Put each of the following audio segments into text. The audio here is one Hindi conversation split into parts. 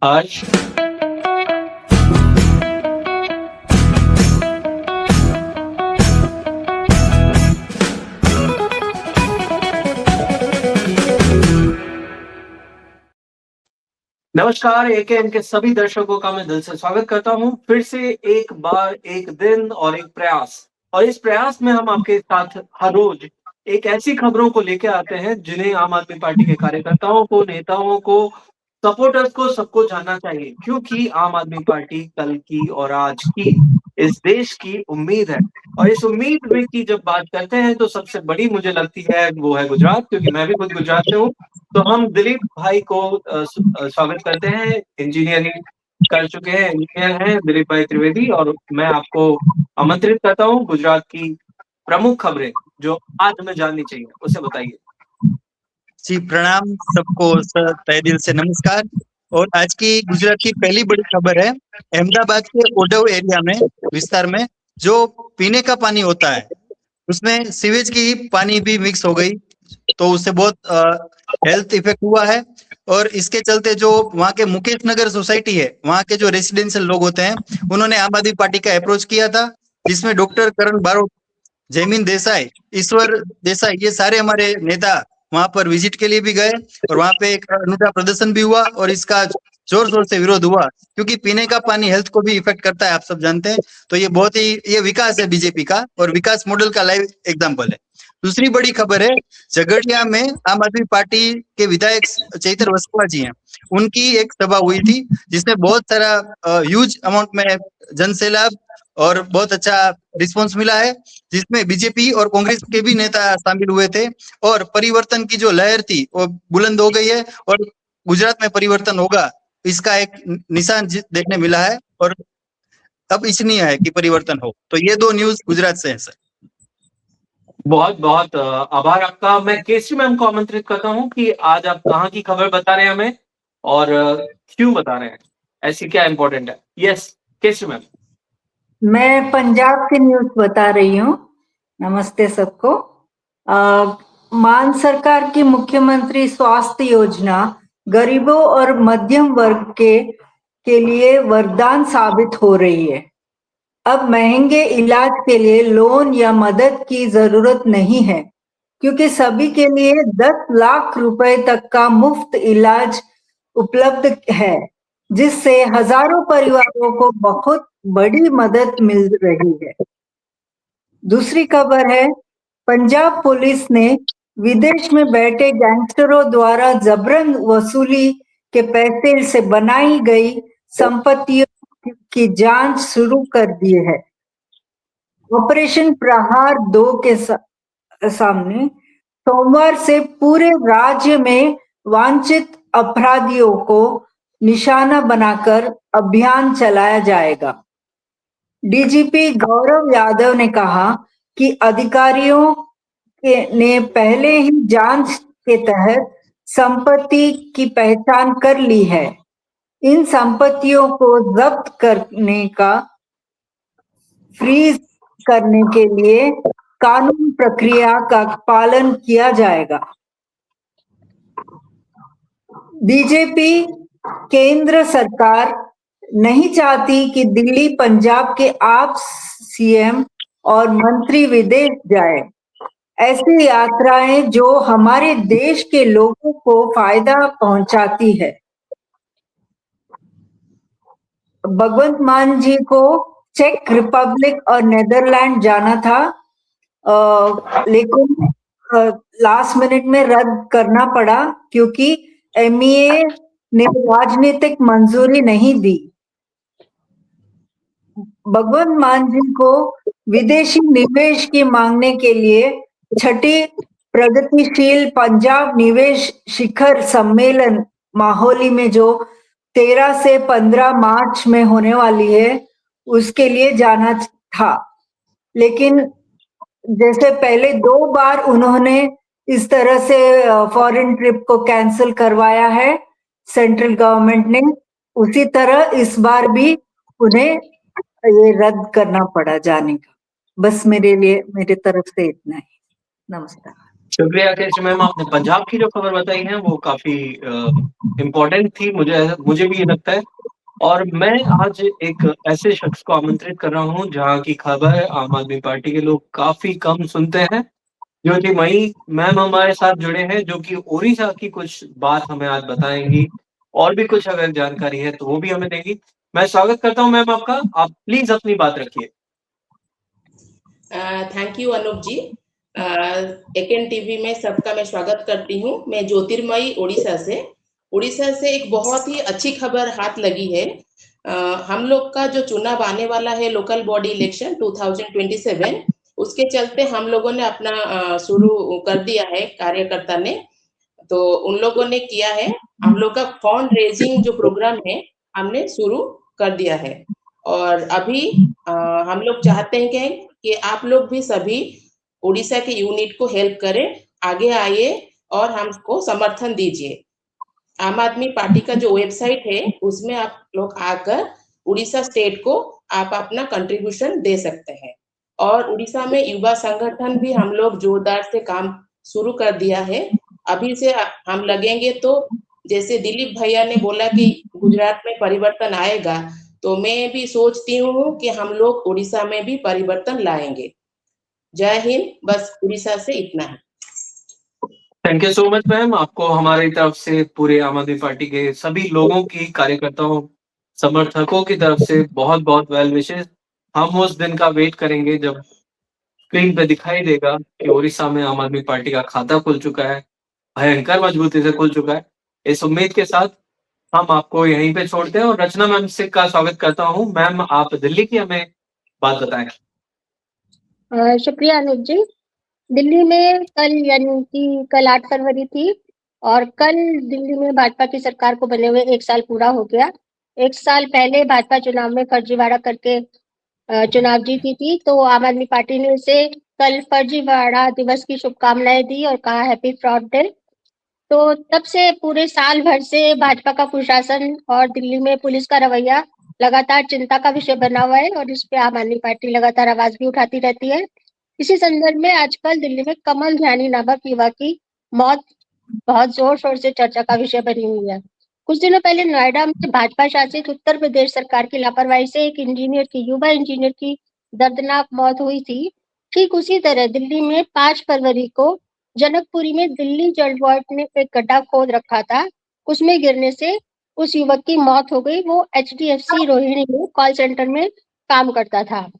हर्ष। नमस्कार, एकेएन के सभी दर्शकों का मैं दिल से स्वागत करता हूँ। फिर से एक बार, एक दिन और एक प्रयास। और इस प्रयास में हम आपके साथ हर रोज एक ऐसी खबरों को लेके आते हैं जिन्हें आम आदमी पार्टी के कार्यकर्ताओं को, नेताओं को, सपोर्टर्स को, सबको जानना चाहिए। क्योंकि आम आदमी पार्टी कल की और आज की इस देश की उम्मीद है। और इस उम्मीद में की जब बात करते हैं तो सबसे बड़ी मुझे लगती है वो है गुजरात, क्योंकि मैं भी खुद गुजरात से हूँ। तो हम दिलीप भाई को स्वागत करते हैं। इंजीनियरिंग कर चुके हैं, इंजीनियर हैं दिलीप भाई त्रिवेदी, और मैं आपको आमंत्रित करता हूँ गुजरात की प्रमुख खबरें जो आज हमें जाननी चाहिए, उसे बताइए। जी प्रणाम सबको, तहे दिल से नमस्कार। और आज की गुजरात की पहली बड़ी खबर है, अहमदाबाद के ओडव एरिया में विस्तार में जो पीने का पानी होता है उसमें सीवेज की पानी भी मिक्स हो गई, तो उससे बहुत हेल्थ इफेक्ट हुआ है। और इसके चलते जो वहाँ के मुकेश नगर सोसाइटी है, वहाँ के जो रेसिडेंशियल लोग होते हैं, उन्होंने आम आदमी पार्टी का अप्रोच किया था, जिसमें डॉक्टर करण बारोट, जयमीन देसाई, ईश्वर देसाई, ये सारे हमारे नेता वहां पर विजिट के लिए भी गए। और वहां पे एक अनूठा प्रदर्शन भी हुआ और इसका जोर शोर से विरोध हुआ, क्योंकि पीने का पानी हेल्थ को भी इफेक्ट करता है, आप सब जानते हैं। तो ये बहुत ही ये विकास है बीजेपी का, और विकास मॉडल का लाइव एग्जाम्पल है। दूसरी बड़ी खबर है, झगड़िया में आम आदमी पार्टी के विधायक चैतर वसुआ जी हैं, उनकी एक सभा हुई थी जिसमें बहुत सारा ह्यूज अमाउंट में जन सैलाब और बहुत अच्छा रिस्पॉन्स मिला है, जिसमें बीजेपी और कांग्रेस के भी नेता शामिल हुए थे। और परिवर्तन की जो लहर थी वो बुलंद हो गई है, और गुजरात में परिवर्तन होगा, इसका एक निशान देखने मिला है। और अब इच्छनीय है कि परिवर्तन हो। तो ये दो न्यूज गुजरात से है सर। बहुत बहुत आभार आपका। मैं केसरी मैम को आमंत्रित करता हूँ कि आज आप कहाँ की खबर बता रहे हैं हमें, और क्यों बता रहे हैं, ऐसी क्या इंपॉर्टेंट है। Yes Kesari ma'am. मैं पंजाब की न्यूज बता रही हूँ। नमस्ते सबको। मान सरकार की मुख्यमंत्री स्वास्थ्य योजना गरीबों और मध्यम वर्ग के लिए वरदान साबित हो रही है। अब महंगे इलाज के लिए लोन या मदद की जरूरत नहीं है, क्योंकि सभी के लिए 10 लाख रुपए तक का मुफ्त इलाज उपलब्ध है, जिससे हजारों परिवारों को बहुत बड़ी मदद मिल रही है। दूसरी खबर है, पंजाब पुलिस ने विदेश में बैठे गैंगस्टरों द्वारा जबरन वसूली के पैसे से बनाई गई संपत्तियों की जांच शुरू कर दी है। ऑपरेशन प्रहार 2 के सामने सोमवार से पूरे राज्य में वांछित अपराधियों को निशाना बनाकर अभियान चलाया जाएगा। डीजीपी गौरव यादव ने कहा कि अधिकारियों ने पहले ही जांच के तहत संपत्ति की पहचान कर ली है। इन संपत्तियों को जब्त करने का फ्रीज करने के लिए कानून प्रक्रिया का पालन किया जाएगा। बीजेपी केंद्र सरकार नहीं चाहती कि दिल्ली पंजाब के आप सीएम और मंत्री विदेश जाए। ऐसी यात्राएं जो हमारे देश के लोगों को फायदा पहुंचाती है। भगवंत मान जी को चेक रिपब्लिक और नेदरलैंड जाना था, लेकिन लास्ट मिनट में रद्द करना पड़ा, क्योंकि एमईए ने राजनीतिक मंजूरी नहीं दी। भगवंत मान जी को विदेशी निवेश की मांगने के लिए छठी प्रगतिशील पंजाब निवेश शिखर सम्मेलन माहौली में जो 13 से 15 मार्च में होने वाली है, उसके लिए जाना था। लेकिन जैसे पहले 2 बार उन्होंने इस तरह से फॉरेन ट्रिप को कैंसिल करवाया है सेंट्रल गवर्नमेंट ने, उसी तरह इस बार भी उन्हें ये रद्द करना पड़ा जाने का। बस मेरे तरफ से इतना ही। नमस्कार। शुक्रिया केशव मैम, आपने पंजाब की जो खबर बताई है वो काफ़ी इम्पोर्टेंट थी, मुझे भी ये लगता है। और मैं आज एक ऐसे शख्स को आमंत्रित कर रहा हूँ जहाँ की खबर आम आदमी पार्टी के लोग काफ़ी कम सुनते हैं, जो कि मई मैम हमारे साथ जुड़े हैं, जो कि ओडिशा की कुछ बात हमें आज बताएँगी और भी कुछ अगर जानकारी है तो वो भी हमें देंगी। मैं स्वागत करता हूँ मैम आपका, आप प्लीज़ अपनी बात रखिए। थैंक यू अनूप जी। एकेन टीवी में सबका मैं स्वागत करती हूँ। मैं ज्योतिर्मयी उड़ीसा से एक बहुत ही अच्छी खबर हाथ लगी है। हम लोग का जो चुनाव आने वाला है लोकल बॉडी इलेक्शन 2027, उसके चलते हम लोगों ने अपना शुरू कर दिया है कार्यकर्ता ने। तो उन लोगों ने किया है, हम लोग का फंड रेजिंग जो प्रोग्राम है हमने शुरू कर दिया है। और अभी हम लोग चाहते हैं कि आप लोग भी सभी उड़ीसा के यूनिट को हेल्प करें, आगे आइए और हमको समर्थन दीजिए। आम आदमी पार्टी का जो वेबसाइट है उसमें आप लोग आकर उड़ीसा स्टेट को आप अपना कंट्रीब्यूशन दे सकते हैं। और उड़ीसा में युवा संगठन भी हम लोग जोरदार से काम शुरू कर दिया है। अभी से हम लगेंगे तो जैसे दिलीप भैया ने बोला कि गुजरात में परिवर्तन आएगा, तो मैं भी सोचती हूँ कि हम लोग उड़ीसा में भी परिवर्तन लाएंगे। जय हिंद, बस उड़ीसा से इतना है। Thank you so much ma'am, आपको हमारी तरफ से पूरे आम आदमी पार्टी के सभी लोगों की, कार्यकर्ताओं, समर्थकों की तरफ से बहुत-बहुत वेल विशेस। हम उस दिन का वेट करेंगे जब स्क्रीन पे दिखाई देगा कि ओडिशा में आम आदमी पार्टी का खाता खुल चुका है, भयंकर मजबूती से खुल चुका है। इस उम्मीद के साथ हम आपको यहीं पे छोड़ते हैं और रचना मैम से का स्वागत करता हूँ। मैम आप दिल्ली की हमें बात बताएँ। शुक्रिया अनूप जी। दिल्ली में कल यानी कि कल 8 फरवरी थी और कल दिल्ली में भाजपा की सरकार को बने हुए 1 साल पूरा हो गया। 1 साल पहले भाजपा चुनाव में फर्जीवाड़ा करके चुनाव जीती थी, तो आम आदमी पार्टी ने उसे कल फर्जीवाड़ा दिवस की शुभकामनाएं दी और कहा हैप्पी फ्रॉड डे। तो तब से पूरे साल भर से भाजपा का कुशासन और दिल्ली में पुलिस का रवैया लगातार चिंता का विषय बना हुआ है और इस पे आम आदमी पार्टी लगातार आवाज भी उठाती रहती है। इसी संदर्भ में आजकल दिल्ली में कमल ध्यानी नामक युवा की मौत बहुत जोर शोर से चर्चा का विषय बनी हुई है। कुछ दिनों पहले नोएडा में भाजपा शासित उत्तर प्रदेश सरकार की लापरवाही से एक युवा इंजीनियर की दर्दनाक मौत हुई थी। ठीक उसी तरह दिल्ली में 5 फरवरी को जनकपुरी में दिल्ली जल बोर्ड ने एक गड्ढा खोद रखा था, उसमें गिरने से उस युवक की मौत हो गई। वो HDFC रोहिणी में कॉल सेंटर में काम करता था।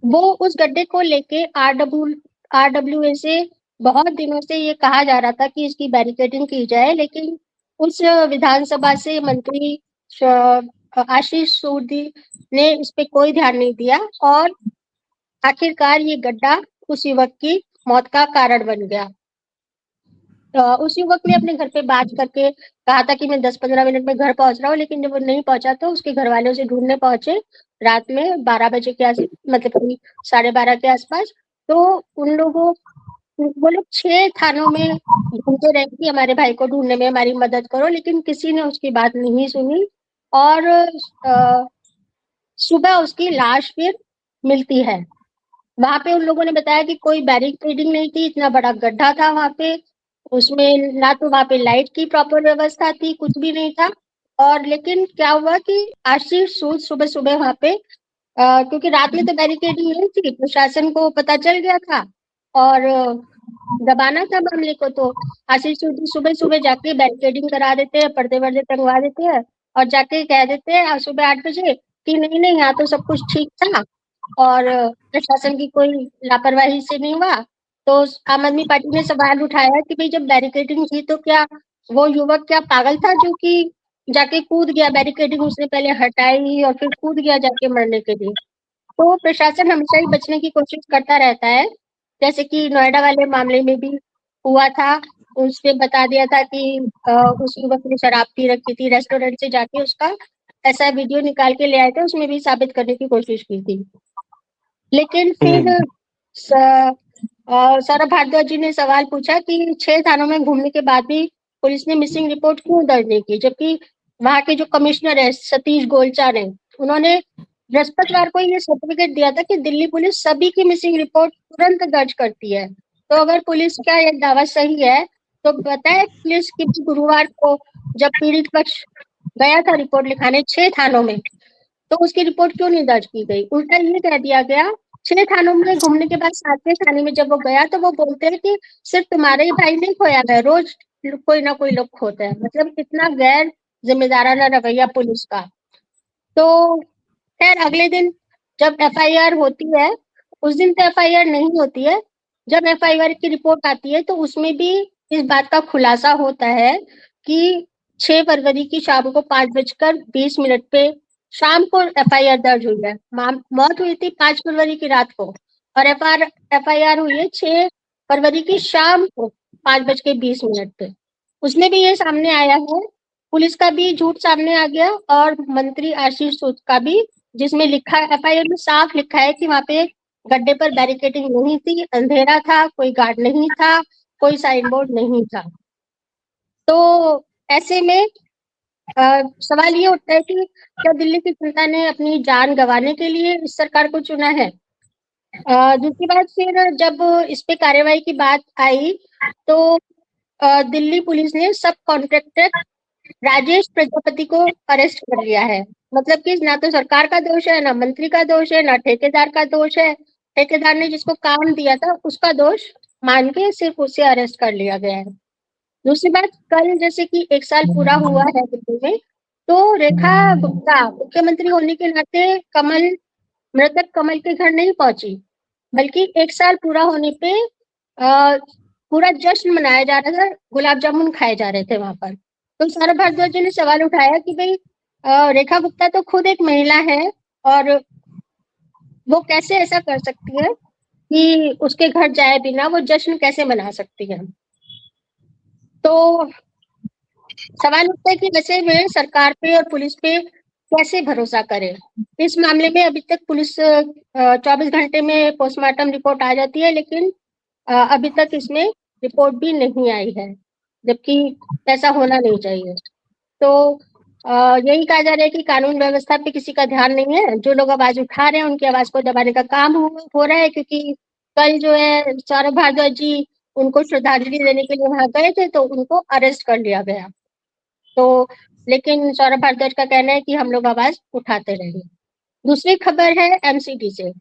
वो उस गड्ढे को लेके RWA से बहुत दिनों से ये कहा जा रहा था कि इसकी बैरिकेडिंग की जाए, लेकिन उस विधानसभा से मंत्री आशीष सोढी ने इस पे कोई ध्यान नहीं दिया और आखिरकार ये गड्ढा उस युवक की मौत का कारण बन गया। उस युवक ने अपने घर पे बात करके कहा था कि मैं 10-15 मिनट में घर पहुंच रहा हूँ, लेकिन जब वो नहीं पहुंचा तो उसके घर वाले उसे ढूंढने पहुंचे रात में 12 बजे के मतलब 12:30 के आसपास। तो उन लोगों वो लोग 6 थानों में घूमते रहे कि हमारे भाई को ढूंढने में हमारी मदद करो, लेकिन किसी ने उसकी बात नहीं सुनी और सुबह उसकी लाश फिर मिलती है। वहां पे उन लोगों ने बताया कि कोई बैरिकेडिंग नहीं थी, इतना बड़ा गड्ढा था वहां पे, उसमें ना तो वहां पे लाइट की प्रॉपर व्यवस्था थी, कुछ भी नहीं था। और लेकिन क्या हुआ कि आशीष सूद सुबह सुबह वहां पे क्योंकि रात में तो बैरिकेडिंग नहीं थी, प्रशासन को पता चल गया था और दबाना था मामले को, तो आशीष सूद सुबह सुबह जाके बैरिकेडिंग करा देते हैं, पर्दे वर्दे टंगवा देते हैं और जाके कह देते हैं सुबह 8 बजे कि नहीं नहीं यहाँ तो सब कुछ ठीक था और प्रशासन की कोई लापरवाही से नहीं हुआ। तो आम आदमी पार्टी ने सवाल उठाया कि भाई जब बैरिकेडिंग थी तो क्या वो युवक क्या पागल था जो कि जाके कूद गया, बैरिकेडिंग उसने पहले हटाई और फिर कूद गया जाके मरने के लिए। तो प्रशासन हमेशा ही बचने की कोशिश करता रहता है, जैसे कि नोएडा वाले मामले में भी हुआ था। उसने बता दिया था कि उस युवक ने शराब पी रखी थी, रेस्टोरेंट से जाके उसका ऐसा वीडियो निकाल के ले आए थे, उसमें भी साबित करने की कोशिश की थी। लेकिन फिर सौरभ भारद्वाज जी ने सवाल पूछा कि 6 थानों में घूमने के बाद भी पुलिस ने मिसिंग रिपोर्ट क्यों दर्ज नहीं की, जबकि वहां के जो कमिश्नर है सतीश गोलचा ने, उन्होंने बृहस्पतिवार को ये सर्टिफिकेट दिया था कि दिल्ली पुलिस सभी की मिसिंग रिपोर्ट तुरंत दर्ज करती है। तो अगर पुलिस का ये दावा सही है तो बताए पुलिस की गुरुवार को जब पीड़ित पक्ष गया था रिपोर्ट लिखाने 6 थानों में, तो उसकी रिपोर्ट क्यों नहीं दर्ज की गई? उल्टा ये कह दिया गया 6 थानों में घूमने के बाद 7वें थाने में जब वो गया तो वो बोलते हैं कि सिर्फ तुम्हारे ही भाई नहीं खोया है, रोज कोई ना कोई लोग खोते हैं। मतलब इतना गैर जिम्मेदाराना रवैया पुलिस का। तो खैर अगले दिन जब एफआईआर होती है, उस दिन तो एफआईआर नहीं होती है, जब एफआईआर की रिपोर्ट आती है तो उसमें भी इस बात का खुलासा होता है कि 6 फरवरी की शाम को 5:20 पे शाम को एफआईआर दर्ज हुई है। मौत हुई थी 5 फरवरी की रात को और एफआईआर हुई है 6 फरवरी की शाम को 5:20 पे। उसमें भी ये सामने आया है, पुलिस का भी झूठ सामने आ गया और मंत्री आशीष सूद का भी, जिसमें लिखा है एफआईआर में साफ लिखा है कि वहां पे गड्ढे पर बैरिकेडिंग नहीं थी, अंधेरा था, कोई गार्ड नहीं था, कोई साइन बोर्ड नहीं था। तो ऐसे में सवाल ये उठता है कि क्या दिल्ली की जनता ने अपनी जान गंवाने के लिए इस सरकार को चुना है? दूसरी बात, फिर जब इस पे कार्रवाई की बात आई तो दिल्ली पुलिस ने सब कॉन्ट्रैक्टर राजेश प्रजापति को अरेस्ट कर लिया है। मतलब कि ना तो सरकार का दोष है, ना मंत्री का दोष है, ना ठेकेदार का दोष है। ठेकेदार ने जिसको काम दिया था उसका दोष मान के सिर्फ उसे अरेस्ट कर लिया गया है। दूसरी बात, कल जैसे कि 1 साल पूरा हुआ है दिल्ली में, तो रेखा गुप्ता मुख्यमंत्री होने के नाते मृतक कमल के घर नहीं पहुंची, बल्कि 1 साल पूरा होने पे पूरा जश्न मनाया जा रहा था, गुलाब जामुन खाए जा रहे थे वहां पर। तो सौरभ भारद्वाज जी ने सवाल उठाया कि भाई रेखा गुप्ता तो खुद एक महिला है और वो कैसे ऐसा कर सकती है कि उसके घर जाए बिना वो जश्न कैसे मना सकती है? तो सवाल उठता है कि वैसे में सरकार पे और पुलिस पे कैसे भरोसा करें? इस मामले में अभी तक पुलिस 24 घंटे में पोस्टमार्टम रिपोर्ट आ जाती है, लेकिन अभी तक इसमें रिपोर्ट भी नहीं आई है, जबकि ऐसा होना नहीं चाहिए। तो यही कहा जा रहा है कि कानून व्यवस्था पे किसी का ध्यान नहीं है। जो लोग आवाज उठा रहे हैं उनकी आवाज को दबाने का काम हो रहा है, क्योंकि कल जो है सौरभ भारद्वाज जी उनको श्रद्धांजलि देने के लिए वहां गए थे तो उनको अरेस्ट कर लिया गया। तो लेकिन सौरभ भारद्वाज का कहना है कि हम लोग आवाज उठाते रहे। दूसरी खबर है एमसीडी से।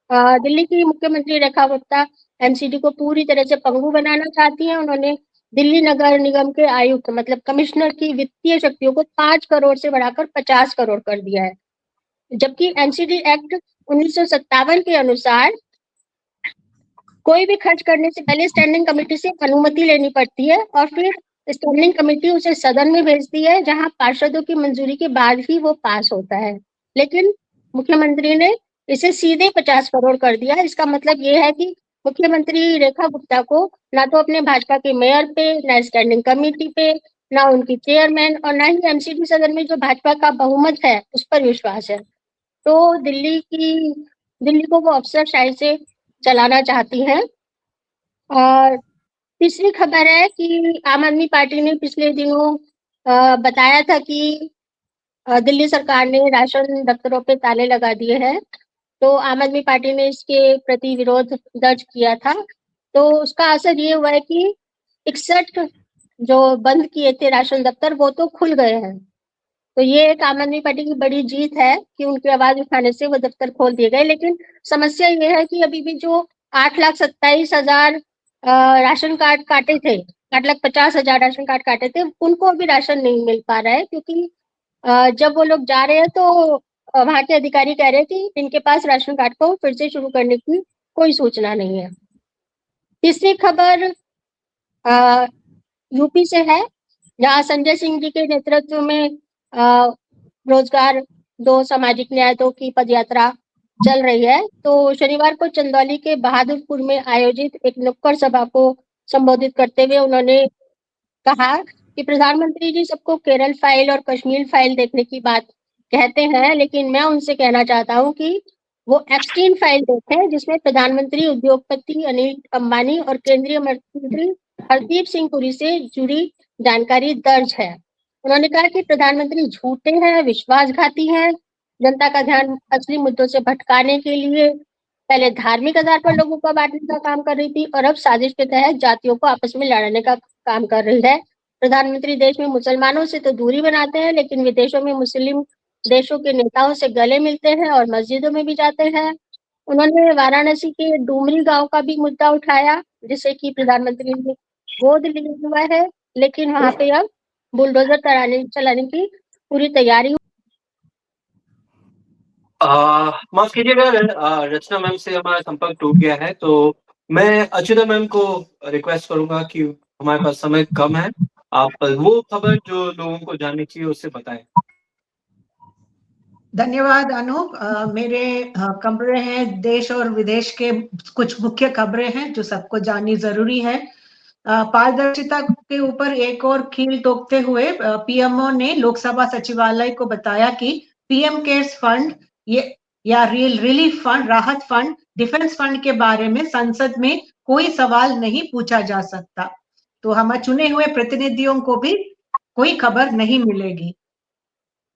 दिल्ली की मुख्यमंत्री रेखा गुप्ता एमसीडी को पूरी तरह से पंगु बनाना चाहती हैं। उन्होंने दिल्ली नगर निगम के आयुक्त मतलब कमिश्नर की वित्तीय शक्तियों को 5 करोड़ से बढ़ाकर 50 करोड़ कर दिया है, जबकि एमसीडी एक्ट 1957 के अनुसार कोई भी खर्च करने से पहले स्टैंडिंग कमेटी से अनुमति लेनी पड़ती है और फिर स्टैंडिंग कमेटी उसे सदन में भेजती है, जहां पार्षदों की मंजूरी के बाद ही वो पास होता है। लेकिन मुख्यमंत्री ने इसे सीधे 50 करोड़ कर दिया। इसका मतलब ये है कि मुख्यमंत्री रेखा गुप्ता को ना तो अपने भाजपा के मेयर पे, ना स्टैंडिंग कमेटी पे, ना उनकी चेयरमैन और ना ही एमसीडी सदन में जो भाजपा का बहुमत है उस पर विश्वास है। तो दिल्ली को वो अफसरशाही से चलाना चाहती हैं। और तीसरी खबर है कि आम आदमी पार्टी ने पिछले दिनों बताया था कि दिल्ली सरकार ने राशन दफ्तरों पे ताले लगा दिए हैं, तो आम आदमी पार्टी ने इसके प्रति विरोध दर्ज किया था। तो उसका असर ये हुआ है कि 61 जो बंद किए थे राशन दफ्तर वो तो खुल गए हैं। तो ये एक आम आदमी पार्टी की बड़ी जीत है कि उनकी आवाज उठाने से वो दफ्तर खोल दिए गए। लेकिन समस्या ये है कि अभी भी जो 8,27,000 राशन कार्ड काटे थे, 8,50,000 राशन कार्ड काटे थे, उनको अभी राशन नहीं मिल पा रहा है, क्योंकि जब वो लोग जा रहे हैं तो वहां के अधिकारी कह रहे हैं कि इनके पास राशन कार्ड को फिर से शुरू करने की कोई सूचना नहीं है। तीसरी खबर यूपी से है, जहाँ संजय सिंह जी के नेतृत्व में रोजगार 2 सामाजिक न्याय 2 की पदयात्रा चल रही है। तो शनिवार को चंदौली के बहादुरपुर में आयोजित एक नुक्कड़ सभा को संबोधित करते हुए उन्होंने कहा कि प्रधानमंत्री जी सबको केरल फाइल और कश्मीर फाइल देखने की बात कहते हैं, लेकिन मैं उनसे कहना चाहता हूं कि वो एप्स्टीन फाइल देखें, जिसमें प्रधानमंत्री, उद्योगपति अनिल अंबानी और केंद्रीय मंत्री हरदीप सिंह पुरी से जुड़ी जानकारी दर्ज है। उन्होंने कहा कि प्रधानमंत्री झूठे हैं, विश्वासघाती हैं, जनता का ध्यान असली मुद्दों से भटकाने के लिए पहले धार्मिक आधार पर लोगों को बांटने का काम कर रही थी और अब साजिश के तहत जातियों को आपस में लड़ने का काम कर रही है। प्रधानमंत्री देश में मुसलमानों से तो दूरी बनाते हैं, लेकिन विदेशों में मुस्लिम देशों के नेताओं से गले मिलते हैं और मस्जिदों में भी जाते हैं। उन्होंने वाराणसी के डुमरी गांव का भी मुद्दा उठाया, जिसे कि प्रधानमंत्री ने गोद लिया हुआ है, लेकिन वहां पे अब बुलडोजर चलाने की पूरी तैयारी। माफ कीजिएगा, रचना मैम से हमारा संपर्क टूट गया है, तो मैं अच्युता मैम को रिक्वेस्ट करूंगा कि हमारे पास समय कम है, आप वो खबर जो लोगों को जाननी चाहिए उससे बताएं। धन्यवाद अनूप। मेरे खबरें हैं देश और विदेश के, कुछ मुख्य खबरें हैं जो सबको जाननी जरूरी है। पारदर्शिता के ऊपर एक और कील ठोकते हुए पीएमओ ने लोकसभा सचिवालय को बताया कि पीएम केयर्स फंड या रिलीफ फंड, राहत फंड, डिफेंस फंड के बारे में संसद में कोई सवाल नहीं पूछा जा सकता। तो हम चुने हुए प्रतिनिधियों को भी कोई खबर नहीं मिलेगी।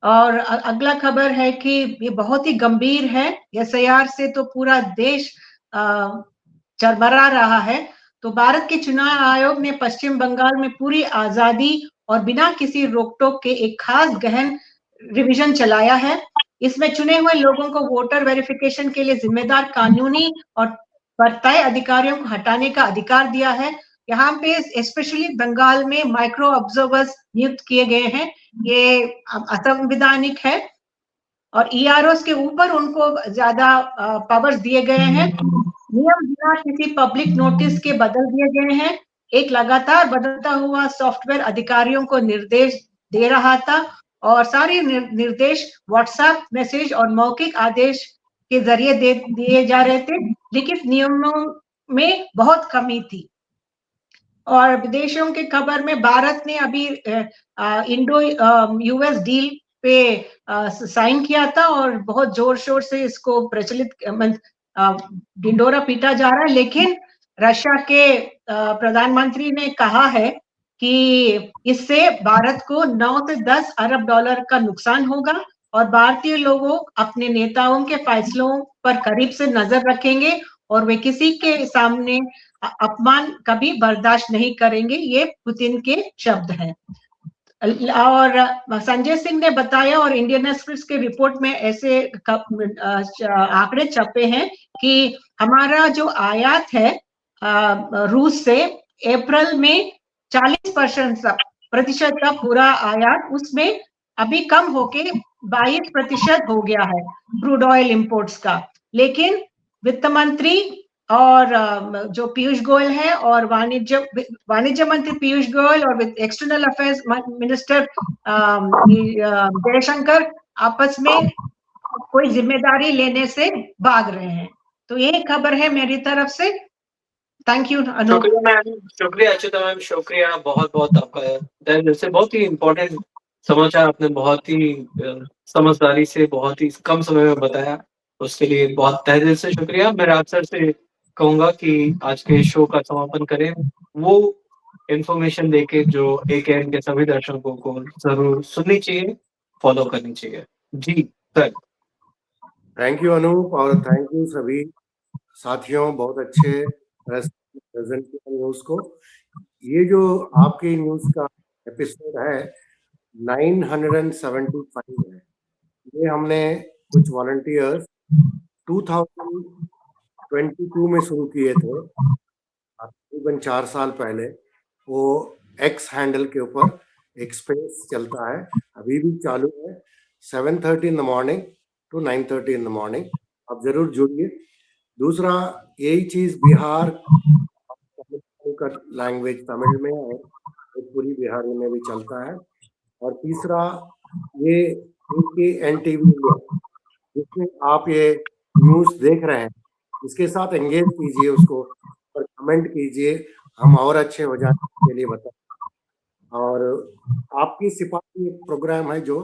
और अगला खबर है कि ये बहुत ही गंभीर है, एसआईआर से तो पूरा देश चरमरा रहा है। तो भारत के चुनाव आयोग ने पश्चिम बंगाल में पूरी आजादी और बिना किसी रोक टोक के एक खास गहन रिवीजन चलाया है। इसमें चुने हुए लोगों को वोटर वेरिफिकेशन के लिए जिम्मेदार कानूनी और तय अधिकारियों को हटाने का अधिकार दिया है। यहाँ पे स्पेशली बंगाल में माइक्रो ऑब्जर्वर्स नियुक्त किए गए हैं, ये असंवैधानिक है और ईआरओस के ऊपर उनको ज्यादा पावर्स दिए गए हैं। नियम बिना किसी पब्लिक नोटिस के बदल दिए गए हैं। एक लगातार बदलता हुआ सॉफ्टवेयर अधिकारियों को निर्देश दे रहा था और सारे निर्देश व्हाट्सएप मैसेज और मौखिक आदेश के जरिए दिए जा रहे थे। लिखित नियमों में बहुत कमी थी। और विदेशों की खबर में भारत ने अभी इंडो यूएस डील पे साइन किया था और बहुत जोर शोर से इसको प्रचलित ढिंडोरा पीटा जा रहा है, लेकिन रशिया के प्रधानमंत्री ने कहा है कि इससे भारत को 9 से 10 अरब डॉलर का नुकसान होगा और भारतीय लोगों अपने नेताओं के फैसलों पर करीब से नजर रखेंगे और वे किसी के सामने अपमान कभी बर्दाश्त नहीं करेंगे। ये पुतिन के शब्द हैं। और संजय सिंह ने बताया और इंडियन एक्सप्रेस के रिपोर्ट में ऐसे आंकड़े छपे हैं कि हमारा जो आयात है रूस से अप्रैल में 40% का पूरा आयात, उसमें अभी कम होके 22% हो गया है क्रूड ऑयल इंपोर्ट्स का। लेकिन वित्त मंत्री और जो पीयूष गोयल है और वाणिज्य मंत्री पीयूष गोयल और एक्सटर्नल अफेयर्स मिनिस्टर जयशंकर आपस में कोई जिम्मेदारी लेने से भाग रहे हैं। तो ये खबर है मेरी तरफ से। Thank you Anoop. शुक्रिया मैम, शुक्रिया अच्युता मैम, शुक्रिया बहुत बहुत आपका। जैसे बहुत ही इम्पोर्टेंट समाचार आपने बहुत ही समझदारी से बहुत ही कम समय में बताया, उसके लिए बहुत तहे दिल से शुक्रिया। मैं राज सर से कहूंगा कि आज के शो का समापन करें, वो इंफॉर्मेशन देके जो AKN के सभी दर्शकों को जरूर सुननी चाहिए, फॉलो करनी चाहिए। जी सर। थैंक यू अनूप और थैंक यू सभी साथियों, बहुत अच्छे प्रेजेंट किया न्यूज को। ये जो आपकी न्यूज का एपिसोड है 975 है। ये हमने कुछ वॉलंटियर्स 2022 में शुरू किए थे, तकरीबन 4 साल पहले। वो एक्स हैंडल के ऊपर एक स्पेस चलता है, अभी भी चालू है, 7:30 in the morning to 9:30 in the morning. आप जरूर जुड़िए। दूसरा, यही चीज बिहार का लैंग्वेज तमिल में और भोजपुरी बिहारी में भी चलता है। और तीसरा, ये NTV जिसमें आप ये न्यूज देख रहे हैं, इसके साथ एंगेज कीजिए, उसको और कमेंट कीजिए, हम और अच्छे हो जाने के लिए बताएं। और आपकी सिपाही एक प्रोग्राम है जो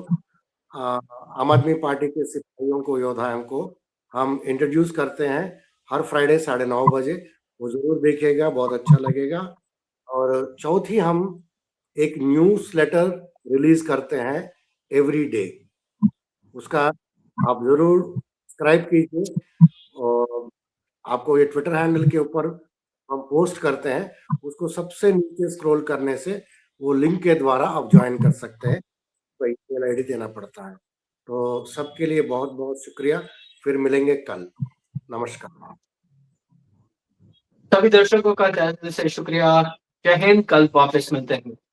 आम आदमी पार्टी के सिपाहियों को, योद्धाओं को हम इंट्रोड्यूस करते हैं हर फ्राइडे 9:30 बजे। वो जरूर देखिएगा, बहुत अच्छा लगेगा। और चौथी, हम एक न्यूज़ लेटर रिलीज करते हैं एवरी डे, उसका आप जरूर सब्सक्राइब कीजिए। और आपको ये ट्विटर हैंडल के ऊपर हम पोस्ट करते हैं, उसको सबसे नीचे स्क्रॉल करने से वो लिंक के द्वारा आप ज्वाइन कर सकते हैं। तो ईमेल आईडी देना पड़ता है। तो सबके लिए बहुत बहुत शुक्रिया। फिर मिलेंगे कल। नमस्कार। सभी दर्शकों का तहे दिल से शुक्रिया। जय हिंद। कल वापस मिलते हैं।